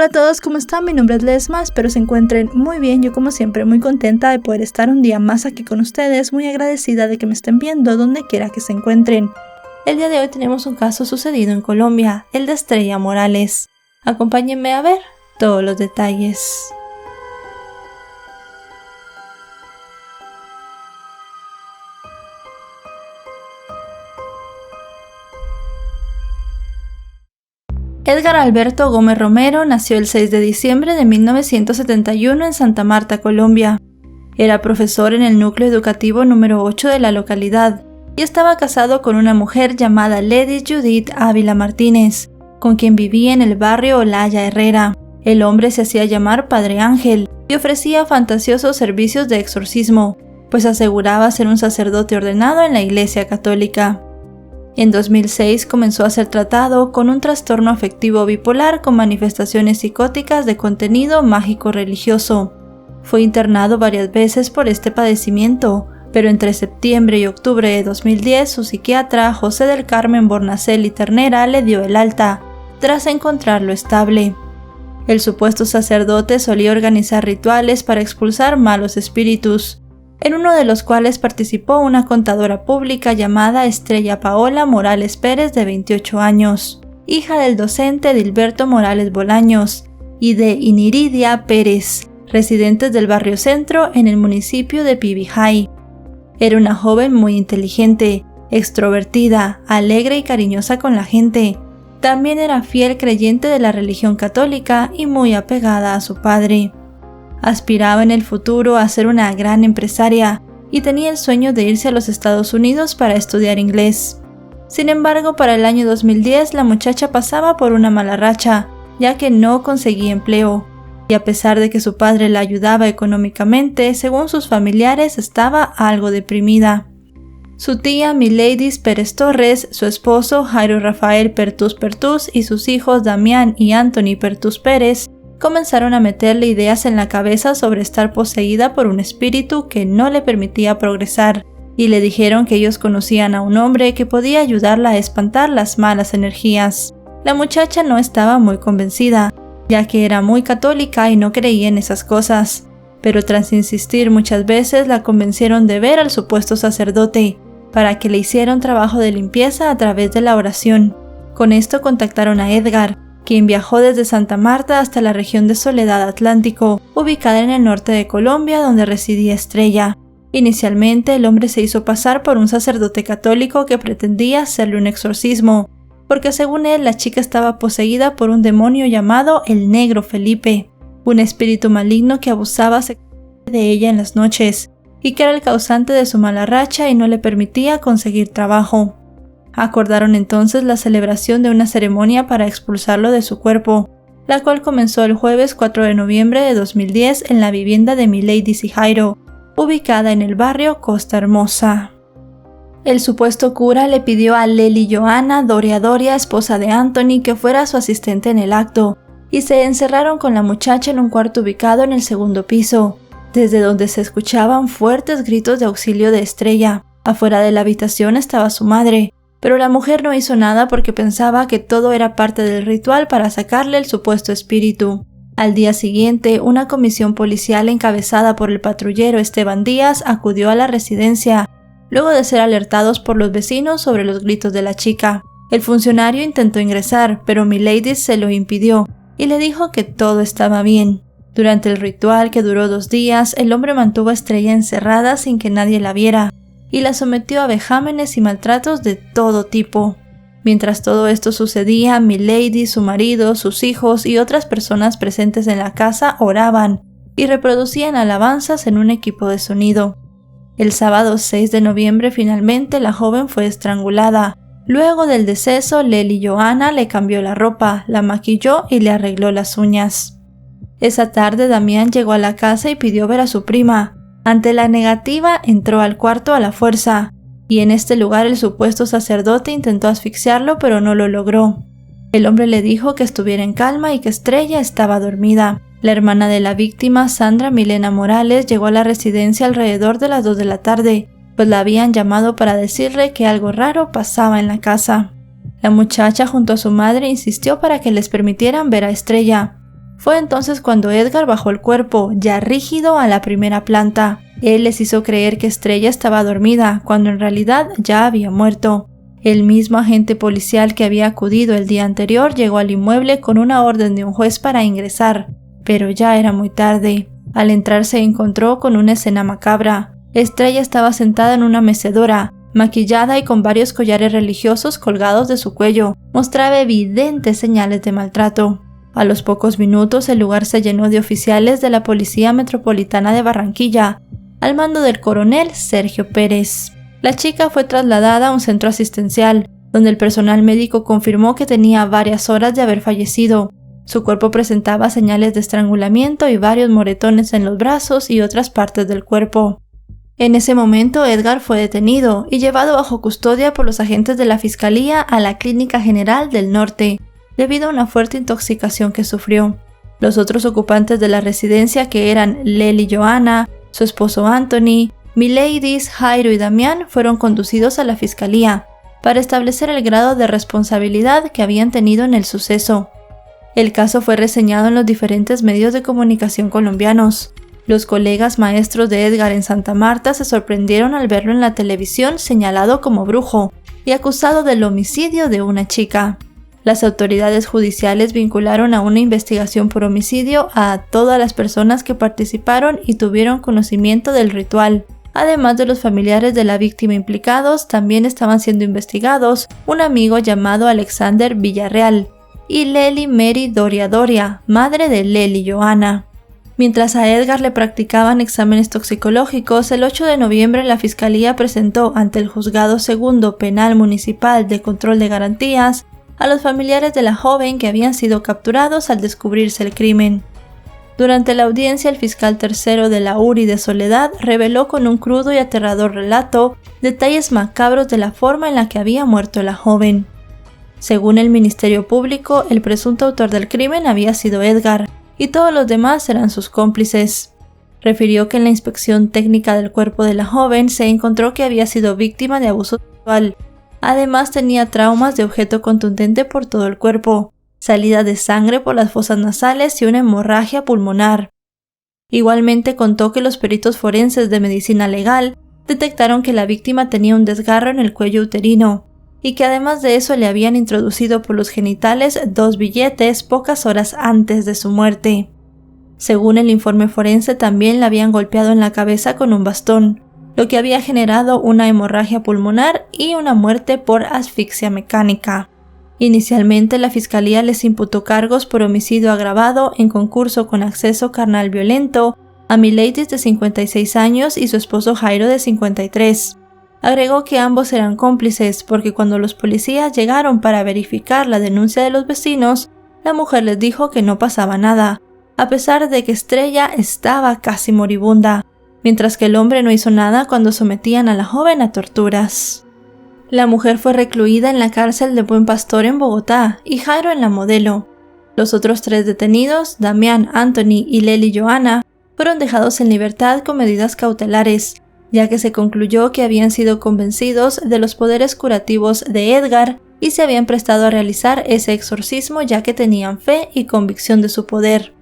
Hola a todos, ¿cómo están? Mi nombre es Lesma, espero se encuentren muy bien. Yo como siempre muy contenta de poder estar un día más aquí con ustedes, muy agradecida de que me estén viendo donde quiera que se encuentren. El día de hoy tenemos un caso sucedido en Colombia, el de Estrella Morales. Acompáñenme a ver todos los detalles. Edgar Alberto Gómez Romero nació el 6 de diciembre de 1971 en Santa Marta, Colombia. Era profesor en el núcleo educativo número 8 de la localidad y estaba casado con una mujer llamada Lady Judith Ávila Martínez, con quien vivía en el barrio Olaya Herrera. El hombre se hacía llamar Padre Ángel y ofrecía fantasiosos servicios de exorcismo, pues aseguraba ser un sacerdote ordenado en la Iglesia Católica. En 2006 comenzó a ser tratado con un trastorno afectivo bipolar con manifestaciones psicóticas de contenido mágico-religioso. Fue internado varias veces por este padecimiento, pero entre septiembre y octubre de 2010 su psiquiatra José del Carmen Bornaceli Ternera le dio el alta, tras encontrarlo estable. El supuesto sacerdote solía organizar rituales para expulsar malos espíritus, en uno de los cuales participó una contadora pública llamada Estrella Paola Morales Pérez de 28 años, hija del docente Dilberto Morales Bolaños y de Iniridia Pérez, residentes del barrio Centro en el municipio de Pibijay. Era una joven muy inteligente, extrovertida, alegre y cariñosa con la gente. También era fiel creyente de la religión católica y muy apegada a su padre. Aspiraba en el futuro a ser una gran empresaria y tenía el sueño de irse a los Estados Unidos para estudiar inglés. Sin embargo, para el año 2010 la muchacha pasaba por una mala racha, ya que no conseguía empleo, y a pesar de que su padre la ayudaba económicamente, según sus familiares estaba algo deprimida. Su tía Mileydis Pérez Torres, su esposo Jairo Rafael Pertús y sus hijos Damián y Anthony Pertús Pérez comenzaron a meterle ideas en la cabeza sobre estar poseída por un espíritu que no le permitía progresar, y le dijeron que ellos conocían a un hombre que podía ayudarla a espantar las malas energías. La muchacha no estaba muy convencida, ya que era muy católica y no creía en esas cosas, pero tras insistir muchas veces la convencieron de ver al supuesto sacerdote, para que le hiciera un trabajo de limpieza a través de la oración. Con esto contactaron a Edgar, quien viajó desde Santa Marta hasta la región de Soledad Atlántico, ubicada en el norte de Colombia, donde residía Estrella. Inicialmente, el hombre se hizo pasar por un sacerdote católico que pretendía hacerle un exorcismo, porque según él, la chica estaba poseída por un demonio llamado el Negro Felipe, un espíritu maligno que abusaba sexualmente de ella en las noches, y que era el causante de su mala racha y no le permitía conseguir trabajo. Acordaron entonces la celebración de una ceremonia para expulsarlo de su cuerpo, la cual comenzó el jueves 4 de noviembre de 2010 en la vivienda de Mileydis y Jairo, ubicada en el barrio Costa Hermosa. El supuesto cura le pidió a Lely Johanna Doria, esposa de Anthony, que fuera su asistente en el acto, y se encerraron con la muchacha en un cuarto ubicado en el segundo piso, desde donde se escuchaban fuertes gritos de auxilio de Estrella. Afuera de la habitación estaba su madre, pero la mujer no hizo nada porque pensaba que todo era parte del ritual para sacarle el supuesto espíritu. Al día siguiente, una comisión policial encabezada por el patrullero Esteban Díaz acudió a la residencia, luego de ser alertados por los vecinos sobre los gritos de la chica. El funcionario intentó ingresar, pero Mileydis se lo impidió y le dijo que todo estaba bien. Durante el ritual, que duró 2 días, el hombre mantuvo a Estrella encerrada sin que nadie la viera, y la sometió a vejámenes y maltratos de todo tipo. Mientras todo esto sucedía, Mileydis, su marido, sus hijos y otras personas presentes en la casa oraban y reproducían alabanzas en un equipo de sonido. El sábado 6 de noviembre finalmente la joven fue estrangulada. Luego del deceso, Lely Johanna le cambió la ropa, la maquilló y le arregló las uñas. Esa tarde Damián llegó a la casa y pidió ver a su prima. Ante la negativa, entró al cuarto a la fuerza, y en este lugar el supuesto sacerdote intentó asfixiarlo, pero no lo logró. El hombre le dijo que estuviera en calma y que Estrella estaba dormida. La hermana de la víctima, Sandra Milena Morales, llegó a la residencia alrededor de las 2 de la tarde, pues la habían llamado para decirle que algo raro pasaba en la casa. La muchacha junto a su madre insistió para que les permitieran ver a Estrella. Fue entonces cuando Edgar bajó el cuerpo, ya rígido, a la primera planta. Él les hizo creer que Estrella estaba dormida, cuando en realidad ya había muerto. El mismo agente policial que había acudido el día anterior llegó al inmueble con una orden de un juez para ingresar, pero ya era muy tarde. Al entrar se encontró con una escena macabra. Estrella estaba sentada en una mecedora, maquillada y con varios collares religiosos colgados de su cuello. Mostraba evidentes señales de maltrato. A los pocos minutos el lugar se llenó de oficiales de la Policía Metropolitana de Barranquilla, al mando del coronel Sergio Pérez. La chica fue trasladada a un centro asistencial, donde el personal médico confirmó que tenía varias horas de haber fallecido. Su cuerpo presentaba señales de estrangulamiento y varios moretones en los brazos y otras partes del cuerpo. En ese momento Edgar fue detenido y llevado bajo custodia por los agentes de la Fiscalía a la Clínica General del Norte, debido a una fuerte intoxicación que sufrió. Los otros ocupantes de la residencia, que eran Lely Johanna, su esposo Anthony, Miladys, Jairo y Damián, fueron conducidos a la Fiscalía para establecer el grado de responsabilidad que habían tenido en el suceso. El caso fue reseñado en los diferentes medios de comunicación colombianos. Los colegas maestros de Edgar en Santa Marta se sorprendieron al verlo en la televisión señalado como brujo y acusado del homicidio de una chica. Las autoridades judiciales vincularon a una investigación por homicidio a todas las personas que participaron y tuvieron conocimiento del ritual. Además de los familiares de la víctima implicados, también estaban siendo investigados un amigo llamado Alexander Villarreal y Lely Mary Doria, madre de Lely Johanna. Mientras a Edgar le practicaban exámenes toxicológicos, el 8 de noviembre la Fiscalía presentó ante el Juzgado Segundo Penal Municipal de Control de Garantías a los familiares de la joven que habían sido capturados al descubrirse el crimen. Durante la audiencia, el fiscal tercero de la URI de Soledad reveló con un crudo y aterrador relato detalles macabros de la forma en la que había muerto la joven. Según el Ministerio Público, el presunto autor del crimen había sido Edgar, y todos los demás eran sus cómplices. Refirió que en la inspección técnica del cuerpo de la joven se encontró que había sido víctima de abuso sexual. Además tenía traumas de objeto contundente por todo el cuerpo, salida de sangre por las fosas nasales y una hemorragia pulmonar. Igualmente contó que los peritos forenses de medicina legal detectaron que la víctima tenía un desgarro en el cuello uterino y que además de eso le habían introducido por los genitales 2 billetes pocas horas antes de su muerte. Según el informe forense, también la habían golpeado en la cabeza con un bastón, lo que había generado una hemorragia pulmonar y una muerte por asfixia mecánica. Inicialmente, la Fiscalía les imputó cargos por homicidio agravado en concurso con acceso carnal violento a Miladys de 56 años y su esposo Jairo de 53. Agregó que ambos eran cómplices porque cuando los policías llegaron para verificar la denuncia de los vecinos, la mujer les dijo que no pasaba nada, a pesar de que Estrella estaba casi moribunda, mientras que el hombre no hizo nada cuando sometían a la joven a torturas. La mujer fue recluida en la cárcel de Buen Pastor en Bogotá y Jairo en La Modelo. Los otros 3 detenidos, Damián, Anthony y Lely Johanna, fueron dejados en libertad con medidas cautelares, ya que se concluyó que habían sido convencidos de los poderes curativos de Edgar y se habían prestado a realizar ese exorcismo ya que tenían fe y convicción de su poder.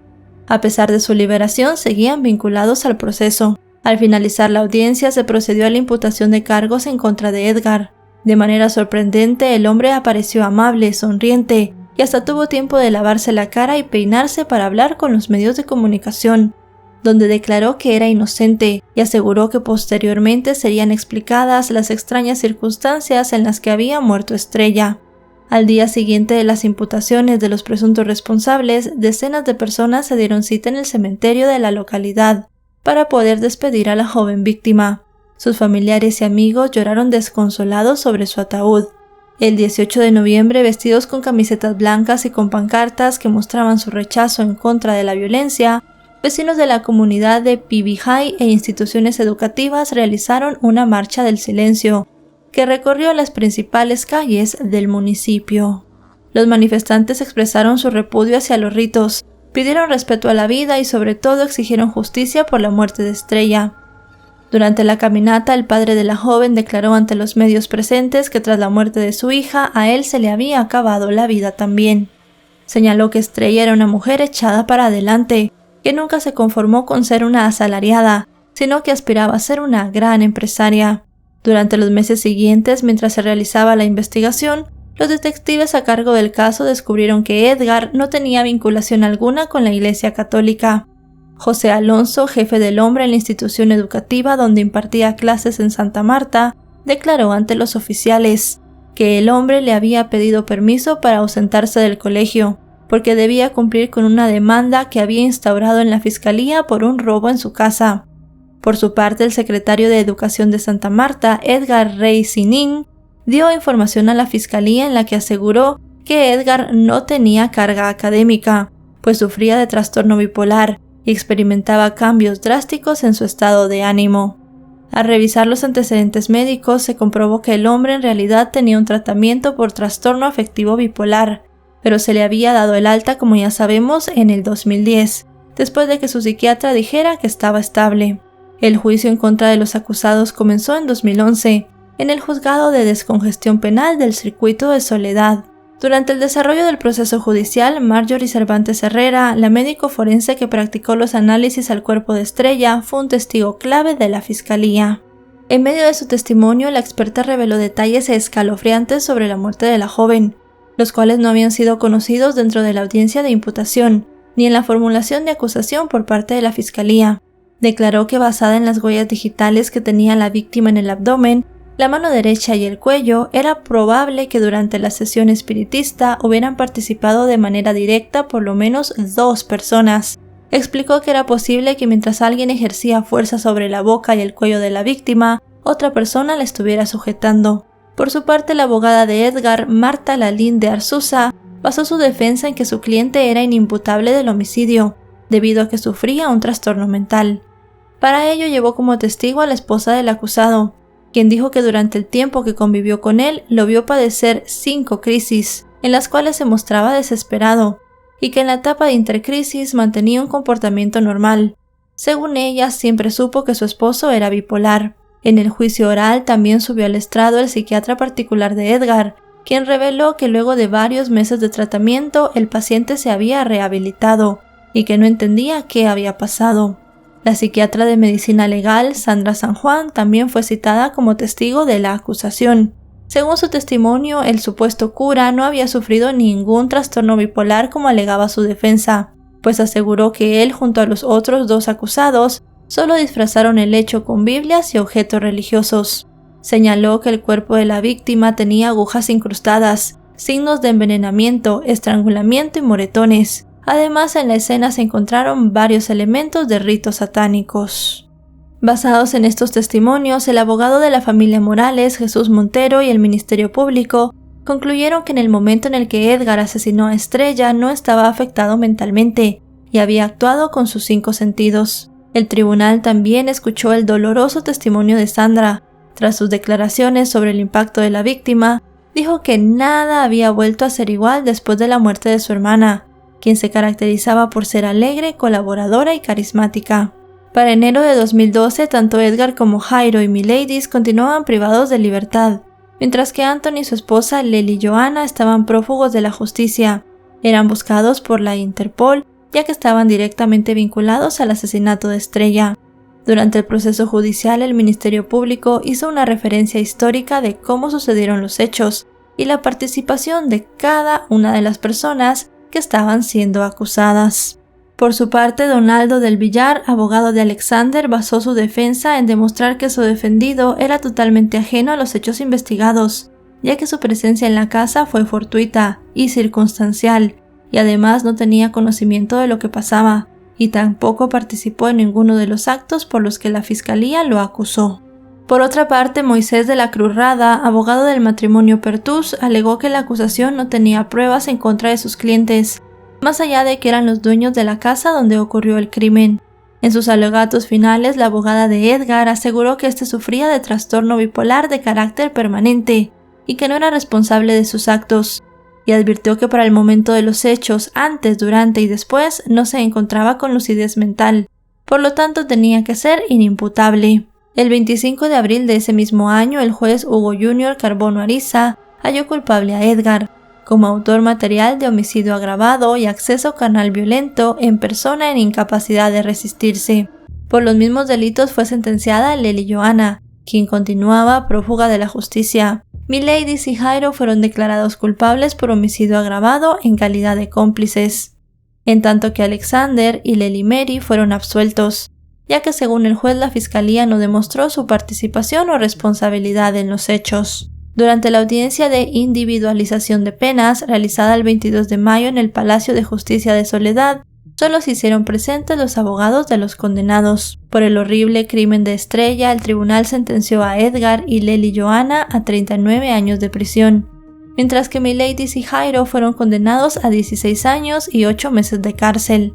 A pesar de su liberación, seguían vinculados al proceso. Al finalizar la audiencia, se procedió a la imputación de cargos en contra de Edgar. De manera sorprendente, el hombre apareció amable, sonriente, y hasta tuvo tiempo de lavarse la cara y peinarse para hablar con los medios de comunicación, donde declaró que era inocente y aseguró que posteriormente serían explicadas las extrañas circunstancias en las que había muerto Estrella. Al día siguiente de las imputaciones de los presuntos responsables, decenas de personas se dieron cita en el cementerio de la localidad para poder despedir a la joven víctima. Sus familiares y amigos lloraron desconsolados sobre su ataúd. El 18 de noviembre, vestidos con camisetas blancas y con pancartas que mostraban su rechazo en contra de la violencia, vecinos de la comunidad de Pibijay e instituciones educativas realizaron una marcha del silencio, que recorrió las principales calles del municipio. Los manifestantes expresaron su repudio hacia los ritos, pidieron respeto a la vida y sobre todo exigieron justicia por la muerte de Estrella. Durante la caminata, el padre de la joven declaró ante los medios presentes que tras la muerte de su hija, a él se le había acabado la vida también. Señaló que Estrella era una mujer echada para adelante, que nunca se conformó con ser una asalariada, sino que aspiraba a ser una gran empresaria. Durante los meses siguientes, mientras se realizaba la investigación, los detectives a cargo del caso descubrieron que Edgar no tenía vinculación alguna con la Iglesia Católica. José Alonso, jefe del hombre en la institución educativa donde impartía clases en Santa Marta, declaró ante los oficiales que el hombre le había pedido permiso para ausentarse del colegio, porque debía cumplir con una demanda que había instaurado en la fiscalía por un robo en su casa. Por su parte, el secretario de Educación de Santa Marta, Edgar Rey Sinín, dio información a la fiscalía en la que aseguró que Edgar no tenía carga académica, pues sufría de trastorno bipolar y experimentaba cambios drásticos en su estado de ánimo. Al revisar los antecedentes médicos, se comprobó que el hombre en realidad tenía un tratamiento por trastorno afectivo bipolar, pero se le había dado el alta, como ya sabemos, en el 2010, después de que su psiquiatra dijera que estaba estable. El juicio en contra de los acusados comenzó en 2011, en el Juzgado de Descongestión Penal del Circuito de Soledad. Durante el desarrollo del proceso judicial, Marjorie Cervantes Herrera, la médico forense que practicó los análisis al cuerpo de Estrella, fue un testigo clave de la fiscalía. En medio de su testimonio, la experta reveló detalles escalofriantes sobre la muerte de la joven, los cuales no habían sido conocidos dentro de la audiencia de imputación, ni en la formulación de acusación por parte de la fiscalía. Declaró que basada en las huellas digitales que tenía la víctima en el abdomen, la mano derecha y el cuello, era probable que durante la sesión espiritista hubieran participado de manera directa por lo menos 2 personas. Explicó que era posible que mientras alguien ejercía fuerza sobre la boca y el cuello de la víctima, otra persona la estuviera sujetando. Por su parte, la abogada de Edgar, Marta Lalín de Arzuza, basó su defensa en que su cliente era inimputable del homicidio, debido a que sufría un trastorno mental. Para ello llevó como testigo a la esposa del acusado, quien dijo que durante el tiempo que convivió con él lo vio padecer 5 crisis, en las cuales se mostraba desesperado, y que en la etapa de intercrisis mantenía un comportamiento normal. Según ella, siempre supo que su esposo era bipolar. En el juicio oral también subió al estrado el psiquiatra particular de Edgar, quien reveló que luego de varios meses de tratamiento el paciente se había rehabilitado y que no entendía qué había pasado. La psiquiatra de medicina legal, Sandra San Juan, también fue citada como testigo de la acusación. Según su testimonio, el supuesto cura no había sufrido ningún trastorno bipolar como alegaba su defensa, pues aseguró que él junto a los otros 2 acusados solo disfrazaron el hecho con Biblias y objetos religiosos. Señaló que el cuerpo de la víctima tenía agujas incrustadas, signos de envenenamiento, estrangulamiento y moretones. Además, en la escena se encontraron varios elementos de ritos satánicos. Basados en estos testimonios, el abogado de la familia Morales, Jesús Montero, y el Ministerio Público concluyeron que en el momento en el que Edgar asesinó a Estrella no estaba afectado mentalmente y había actuado con sus 5 sentidos. El tribunal también escuchó el doloroso testimonio de Sandra. Tras sus declaraciones sobre el impacto de la víctima, dijo que nada había vuelto a ser igual después de la muerte de su hermana, quien se caracterizaba por ser alegre, colaboradora y carismática. Para enero de 2012, tanto Edgar como Jairo y Miladis continuaban privados de libertad, mientras que Anthony y su esposa Lely Johanna estaban prófugos de la justicia. Eran buscados por la Interpol, ya que estaban directamente vinculados al asesinato de Estrella. Durante el proceso judicial, el Ministerio Público hizo una referencia histórica de cómo sucedieron los hechos y la participación de cada una de las personas que estaban siendo acusadas. Por su parte, Donaldo del Villar, abogado de Alexander, basó su defensa en demostrar que su defendido era totalmente ajeno a los hechos investigados, ya que su presencia en la casa fue fortuita y circunstancial, y además no tenía conocimiento de lo que pasaba, y tampoco participó en ninguno de los actos por los que la fiscalía lo acusó. Por otra parte, Moisés de la Cruz Rada, abogado del matrimonio Pertús, alegó que la acusación no tenía pruebas en contra de sus clientes, más allá de que eran los dueños de la casa donde ocurrió el crimen. En sus alegatos finales, la abogada de Edgar aseguró que éste sufría de trastorno bipolar de carácter permanente y que no era responsable de sus actos, y advirtió que para el momento de los hechos, antes, durante y después, no se encontraba con lucidez mental, por lo tanto tenía que ser inimputable. El 25 de abril de ese mismo año, el juez Hugo Jr. Carbono Ariza halló culpable a Edgar, como autor material de homicidio agravado y acceso carnal violento en persona en incapacidad de resistirse. Por los mismos delitos fue sentenciada Lely Johanna, quien continuaba prófuga de la justicia. Mileidis y Jairo fueron declarados culpables por homicidio agravado en calidad de cómplices, en tanto que Alexander y Lely Mary fueron absueltos, ya que según el juez la fiscalía no demostró su participación o responsabilidad en los hechos. Durante la audiencia de individualización de penas realizada el 22 de mayo en el Palacio de Justicia de Soledad, solo se hicieron presentes los abogados de los condenados. Por el horrible crimen de Estrella, el tribunal sentenció a Edgar y Lely Johanna a 39 años de prisión, mientras que Mileidis y Jairo fueron condenados a 16 años y 8 meses de cárcel.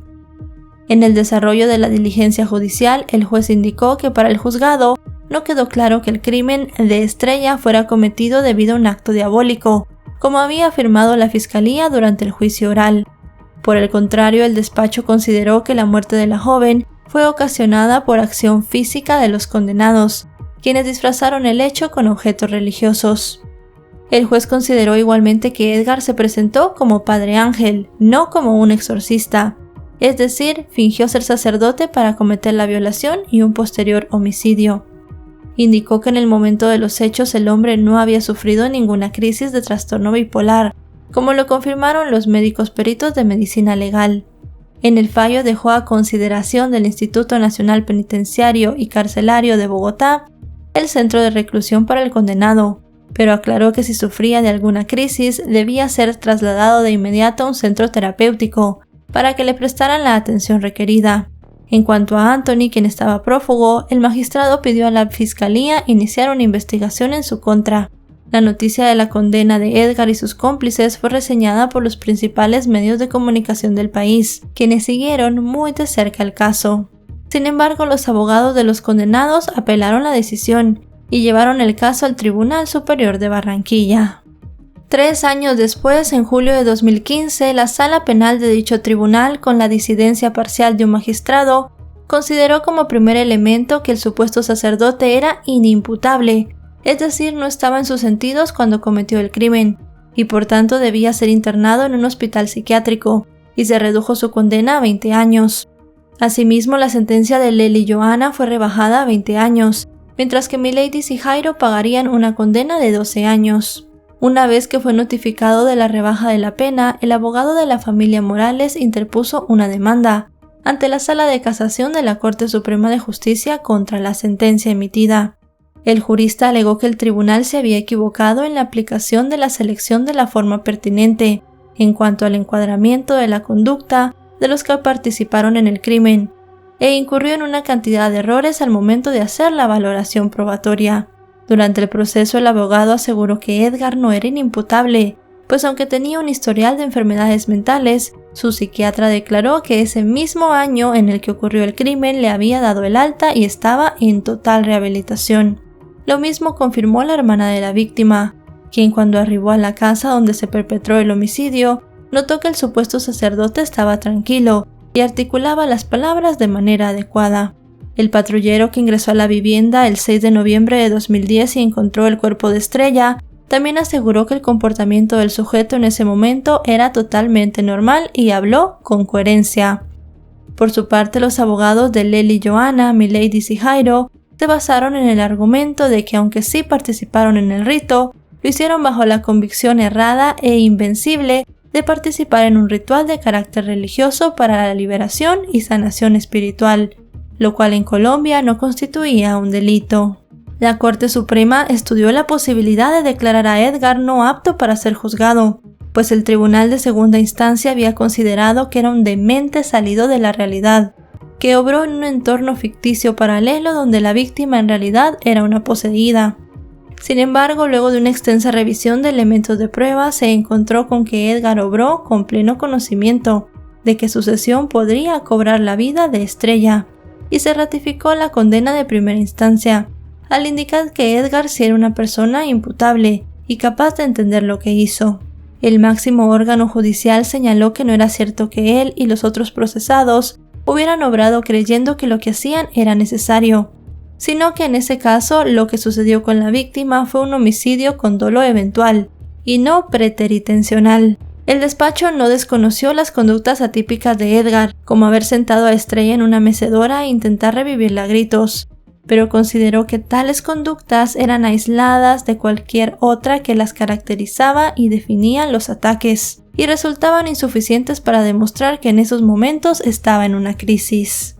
En el desarrollo de la diligencia judicial, el juez indicó que para el juzgado no quedó claro que el crimen de Estrella fuera cometido debido a un acto diabólico, como había afirmado la fiscalía durante el juicio oral. Por el contrario, el despacho consideró que la muerte de la joven fue ocasionada por acción física de los condenados, quienes disfrazaron el hecho con objetos religiosos. El juez consideró igualmente que Edgar se presentó como padre ángel, no como un exorcista, es decir, fingió ser sacerdote para cometer la violación y un posterior homicidio. Indicó que en el momento de los hechos el hombre no había sufrido ninguna crisis de trastorno bipolar, como lo confirmaron los médicos peritos de medicina legal. En el fallo dejó a consideración del Instituto Nacional Penitenciario y Carcelario de Bogotá el centro de reclusión para el condenado, pero aclaró que si sufría de alguna crisis debía ser trasladado de inmediato a un centro terapéutico para que le prestaran la atención requerida. En cuanto a Anthony, quien estaba prófugo, el magistrado pidió a la fiscalía iniciar una investigación en su contra. La noticia de la condena de Edgar y sus cómplices fue reseñada por los principales medios de comunicación del país, quienes siguieron muy de cerca el caso. Sin embargo, los abogados de los condenados apelaron la decisión y llevaron el caso al Tribunal Superior de Barranquilla. 3 años después, en julio de 2015, la sala penal de dicho tribunal, con la disidencia parcial de un magistrado, consideró como primer elemento que el supuesto sacerdote era inimputable, es decir, no estaba en sus sentidos cuando cometió el crimen, y por tanto debía ser internado en un hospital psiquiátrico, y se redujo su condena a 20 años. Asimismo, la sentencia de Lely Johanna fue rebajada a 20 años, mientras que Mileidis y Jairo pagarían una condena de 12 años. Una vez que fue notificado de la rebaja de la pena, el abogado de la familia Morales interpuso una demanda ante la Sala de Casación de la Corte Suprema de Justicia contra la sentencia emitida. El jurista alegó que el tribunal se había equivocado en la aplicación de la selección de la forma pertinente en cuanto al encuadramiento de la conducta de los que participaron en el crimen, e incurrió en una cantidad de errores al momento de hacer la valoración probatoria. Durante el proceso, el abogado aseguró que Edgar no era inimputable, pues aunque tenía un historial de enfermedades mentales, su psiquiatra declaró que ese mismo año en el que ocurrió el crimen le había dado el alta y estaba en total rehabilitación. Lo mismo confirmó la hermana de la víctima, quien cuando arribó a la casa donde se perpetró el homicidio, notó que el supuesto sacerdote estaba tranquilo y articulaba las palabras de manera adecuada. El patrullero que ingresó a la vivienda el 6 de noviembre de 2010 y encontró el cuerpo de Estrella, también aseguró que el comportamiento del sujeto en ese momento era totalmente normal y habló con coherencia. Por su parte, los abogados de Lely Johanna, Mileidis y Jairo se basaron en el argumento de que aunque sí participaron en el rito, lo hicieron bajo la convicción errada e invencible de participar en un ritual de carácter religioso para la liberación y sanación espiritual, lo cual en Colombia no constituía un delito. La Corte Suprema estudió la posibilidad de declarar a Edgar no apto para ser juzgado, pues el Tribunal de Segunda Instancia había considerado que era un demente salido de la realidad, que obró en un entorno ficticio paralelo donde la víctima en realidad era una poseída. Sin embargo, luego de una extensa revisión de elementos de prueba, se encontró con que Edgar obró con pleno conocimiento de que su cesión podría cobrar la vida de Estrella, y se ratificó la condena de primera instancia, al indicar que Edgar sí era una persona imputable y capaz de entender lo que hizo. El máximo órgano judicial señaló que no era cierto que él y los otros procesados hubieran obrado creyendo que lo que hacían era necesario, sino que en ese caso lo que sucedió con la víctima fue un homicidio con dolo eventual, y no preteritencional. El despacho no desconoció las conductas atípicas de Edgar, como haber sentado a Estrella en una mecedora e intentar revivirla a gritos, pero consideró que tales conductas eran aisladas de cualquier otra que las caracterizaba y definía los ataques, y resultaban insuficientes para demostrar que en esos momentos estaba en una crisis.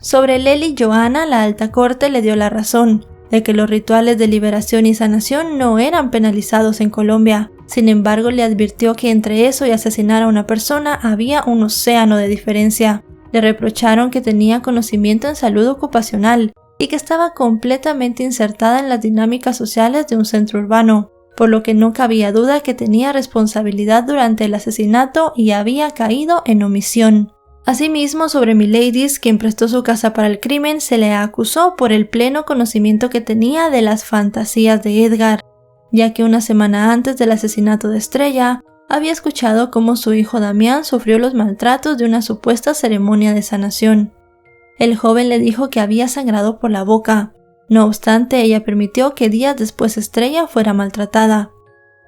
Sobre Lely Johanna, la alta corte le dio la razón, de que los rituales de liberación y sanación no eran penalizados en Colombia. Sin embargo, le advirtió que entre eso y asesinar a una persona había un océano de diferencia. Le reprocharon que tenía conocimiento en salud ocupacional y que estaba completamente insertada en las dinámicas sociales de un centro urbano, por lo que no cabía duda que tenía responsabilidad durante el asesinato y había caído en omisión. Asimismo, sobre Miladys, quien prestó su casa para el crimen, se le acusó por el pleno conocimiento que tenía de las fantasías de Edgar, ya que una semana antes del asesinato de Estrella, había escuchado cómo su hijo Damián sufrió los maltratos de una supuesta ceremonia de sanación. El joven le dijo que había sangrado por la boca. No obstante, ella permitió que días después Estrella fuera maltratada.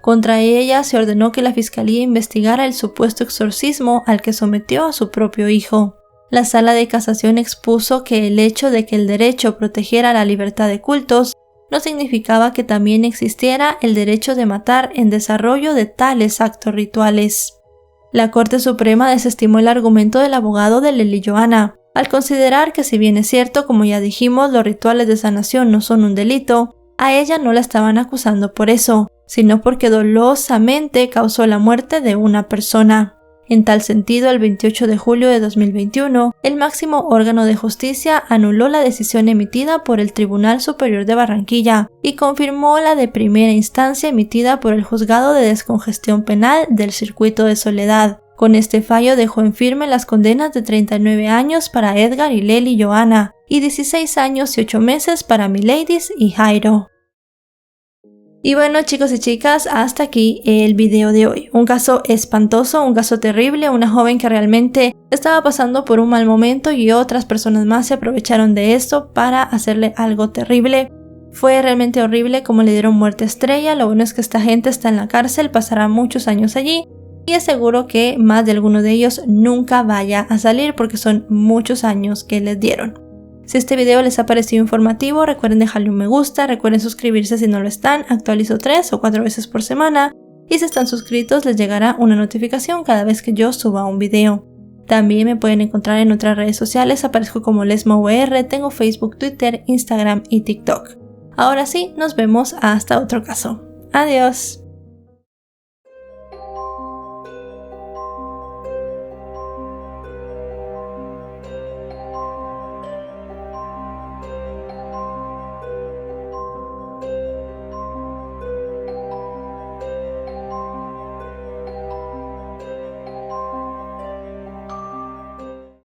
Contra ella se ordenó que la fiscalía investigara el supuesto exorcismo al que sometió a su propio hijo. La sala de casación expuso que el hecho de que el derecho protegiera la libertad de cultos no significaba que también existiera el derecho de matar en desarrollo de tales actos rituales. La Corte Suprema desestimó el argumento del abogado de Lely Johanna, al considerar que si bien es cierto, como ya dijimos, los rituales de sanación no son un delito, a ella no la estaban acusando por eso, sino porque dolosamente causó la muerte de una persona. En tal sentido, el 28 de julio de 2021, el máximo órgano de justicia anuló la decisión emitida por el Tribunal Superior de Barranquilla y confirmó la de primera instancia emitida por el Juzgado de Descongestión Penal del Circuito de Soledad. Con este fallo dejó en firme las condenas de 39 años para Edgar y Lely Johanna y 16 años y 8 meses para Miladys y Jairo. Y bueno, chicos y chicas, hasta aquí el video de hoy. Un caso espantoso, un caso terrible, una joven que realmente estaba pasando por un mal momento y otras personas más se aprovecharon de esto para hacerle algo terrible. Fue realmente horrible como le dieron muerte a Estrella. Lo bueno es que esta gente está en la cárcel, pasará muchos años allí y es seguro que más de alguno de ellos nunca vaya a salir porque son muchos años que les dieron. Si este video les ha parecido informativo, recuerden dejarle un me gusta, recuerden suscribirse si no lo están, actualizo 3 o 4 veces por semana y si están suscritos les llegará una notificación cada vez que yo suba un video. También me pueden encontrar en otras redes sociales, aparezco como LesmaVR, tengo Facebook, Twitter, Instagram y TikTok. Ahora sí, nos vemos hasta otro caso. Adiós.